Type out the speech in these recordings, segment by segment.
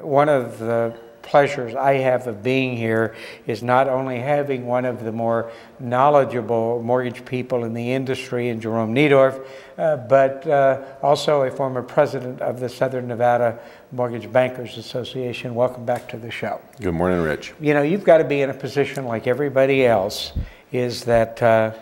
one of the pleasures I have of being here is not only having one of the more knowledgeable mortgage people in the industry in Jerome Niedorf, but also a former president of the Southern Nevada Mortgage Bankers Association. Welcome back to the show. Good morning, Rich. You know, you've got to be in a position like everybody else, is that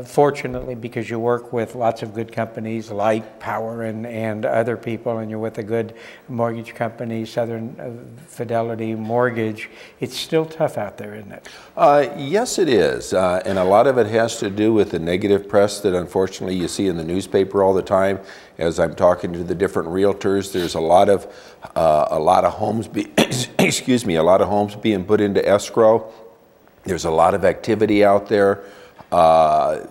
fortunately, because you work with lots of good companies like Power and other people, and you're with a good mortgage company, Southern Fidelity Mortgage, it's still tough out there, isn't it? Yes, it is. And a lot of it has to do with the negative press that unfortunately you see in the newspaper all the time. As I'm talking to the different realtors, there's a lot of homes excuse me, a lot of homes being put into escrow. There's a lot of activity out there.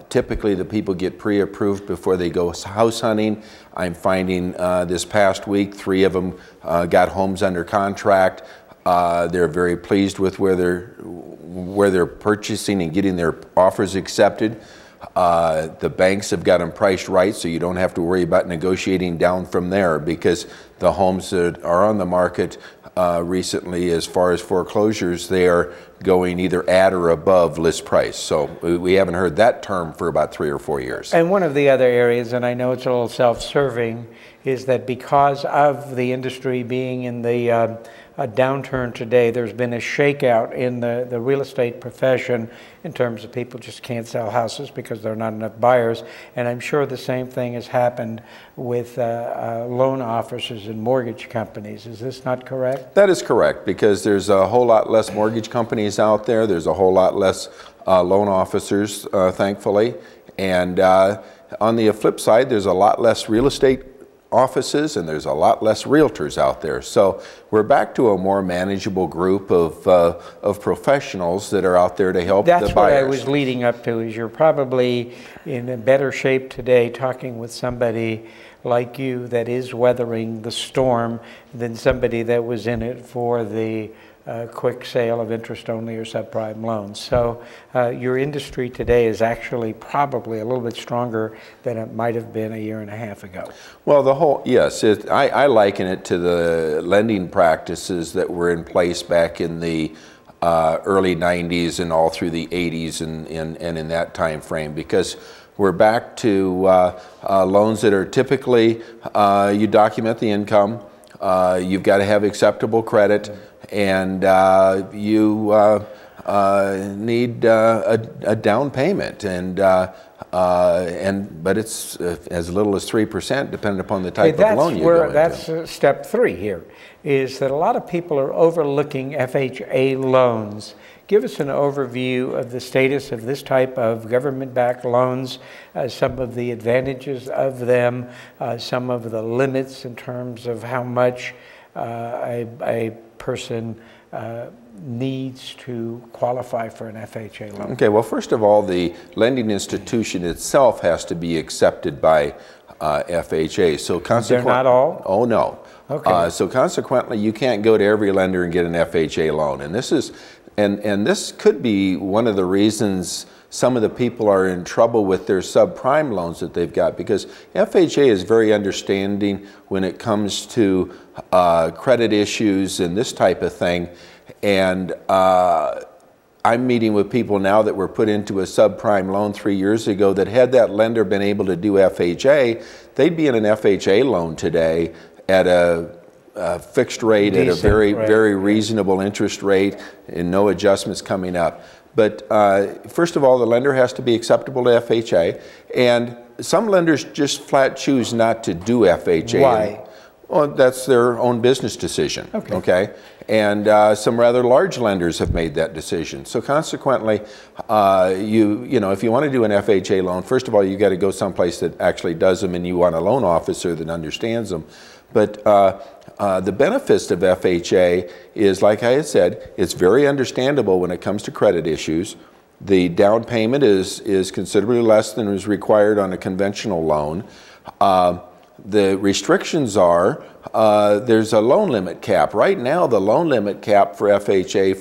Typically the people get pre-approved before they go house hunting. I'm finding this past week 3 of them got homes under contract. They're very pleased with where they're purchasing and getting their offers accepted. The banks have got them priced right, so you don't have to worry about negotiating down from there, because the homes that are on the market recently, as far as foreclosures, they are going either at or above list price. So we haven't heard that term for about 3 or 4 years. And one of the other areas, and I know it's a little self-serving, is that because of the industry being in the downturn today, there's been a shakeout in the real estate profession in terms of people just can't sell houses because there are not enough buyers. And I'm sure the same thing has happened with loan officers and mortgage companies. Is this not correct? That is correct, because there's a whole lot less mortgage companies out there. There's a whole lot less loan officers, thankfully. And on the flip side, there's a lot less real estate offices, and there's a lot less realtors out there. So we're back to a more manageable group of professionals that are out there to help the buyers. That's what I was leading up to, is you're probably in a better shape today talking with somebody like you that is weathering the storm than somebody that was in it for the quick sale of interest-only or subprime loans. So your industry today is actually probably a little bit stronger than it might have been a year and a half ago. Well, yes, I liken it to the lending practices that were in place back in the early 90s and all through the 80s and in that time frame, because we're back to loans that are typically, you document the income, you've got to have acceptable credit, and you need a down payment, but it's as little as 3%, depending upon the type of loan you go into. That's step 3 here, is that a lot of people are overlooking FHA loans. Give us an overview of the status of this type of government-backed loans, some of the advantages of them, some of the limits in terms of how much a person needs to qualify for an FHA loan. Okay, well, first of all, the lending institution itself has to be accepted by FHA. So They're not all? Oh, no. Okay. So consequently, you can't go to every lender and get an FHA loan. And this is, and this could be one of the reasons some of the people are in trouble with their subprime loans that they've got, because FHA is very understanding when it comes to credit issues and this type of thing. And I'm meeting with people now that were put into a subprime loan 3 years ago that had that lender been able to do FHA, they'd be in an FHA loan today at a fixed rate, at a very reasonable interest rate, and no adjustments coming up. But first of all, the lender has to be acceptable to FHA, and some lenders just flat choose not to do FHA. Why? Well, that's their own business decision. Okay? And some rather large lenders have made that decision. So consequently, you know, if you want to do an FHA loan, first of all, you got to go someplace that actually does them, and you want a loan officer that understands them. But the benefits of FHA is, like I had said, it's very understandable when it comes to credit issues. The down payment is considerably less than is required on a conventional loan. The restrictions are, there's a loan limit cap. Right now, the loan limit cap for FHA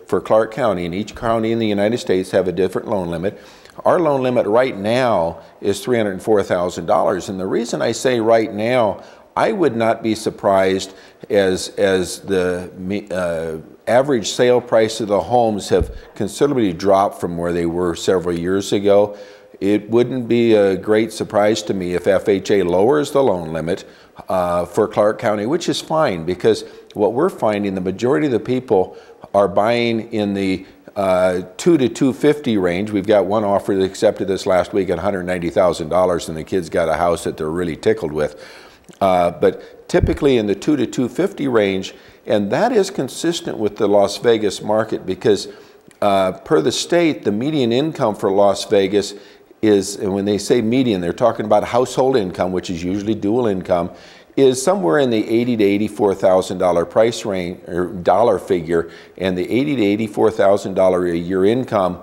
for Clark County, and each county in the United States have a different loan limit. Our loan limit right now is $304,000. And the reason I say right now, I would not be surprised as the average sale price of the homes have considerably dropped from where they were several years ago. It wouldn't be a great surprise to me if FHA lowers the loan limit for Clark County, which is fine, because what we're finding, the majority of the people are buying in the $2 to $250 range. We've got one offer that accepted this last week at $190,000, and the kids got a house that they're really tickled with. But typically in the $2 to $250 range, and that is consistent with the Las Vegas market, because per the state, the median income for Las Vegas is, and when they say median, they're talking about household income, which is usually dual income, is somewhere in the $80,000 to $84,000 price range, or dollar figure, and the $80,000 to $84,000 a year income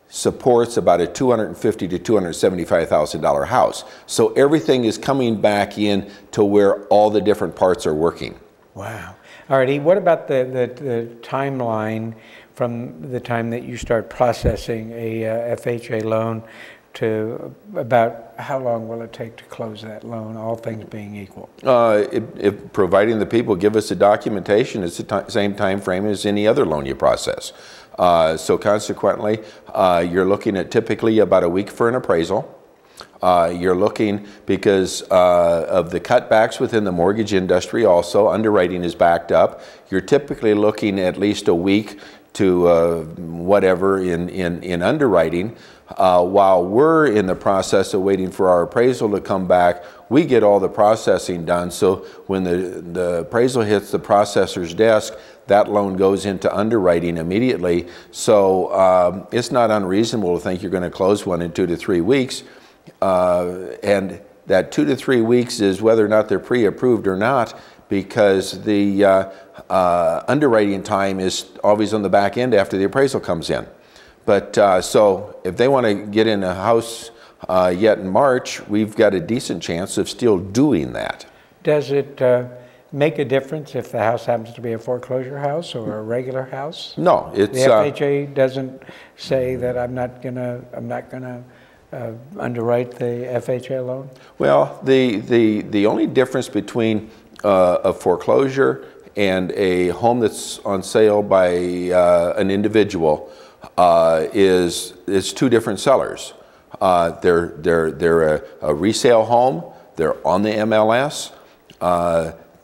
supports about a $250,000 to $275,000 house. So everything is coming back in to where all the different parts are working. Wow. All righty, what about the timeline from the time that you start processing a FHA loan to about how long will it take to close that loan, all things being equal? If providing the people give us the documentation, it's the same time frame as any other loan you process. So consequently, you're looking at typically about a week for an appraisal. You're looking, because of the cutbacks within the mortgage industry, also underwriting is backed up. You're typically looking at least a week to whatever in underwriting. While we're in the process of waiting for our appraisal to come back, we get all the processing done. So when the appraisal hits the processor's desk, that loan goes into underwriting immediately. So it's not unreasonable to think you're going to close one in 2 to 3 weeks. And that 2 to 3 weeks is whether or not they're pre-approved or not, because the underwriting time is always on the back end after the appraisal comes in. But so if they want to get in a house yet in March, we've got a decent chance of still doing that. Does it make a difference if the house happens to be a foreclosure house or a regular house? No, it's the FHA doesn't say that I'm not gonna underwrite the FHA loan? Well, the only difference between a foreclosure and a home that's on sale by an individual is two different sellers. They're a resale home. They're on the MLS.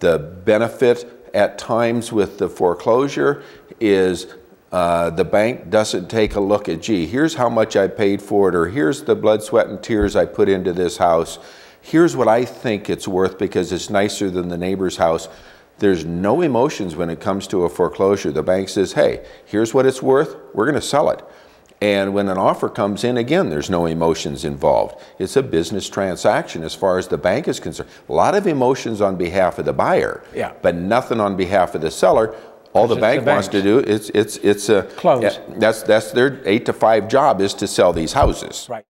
The benefit at times with the foreclosure is the bank doesn't take a look at, gee, here's how much I paid for it, or here's the blood, sweat, and tears I put into this house. Here's what I think it's worth because it's nicer than the neighbor's house. There's no emotions when it comes to a foreclosure. The bank says, hey, here's what it's worth. We're going to sell it. And when an offer comes in, again, there's no emotions involved. It's a business transaction as far as the bank is concerned. A lot of emotions on behalf of the buyer, yeah, but nothing on behalf of the seller. All the bank wants to do, it's a close. That's their 8 to 5 job, is to sell these houses. Right.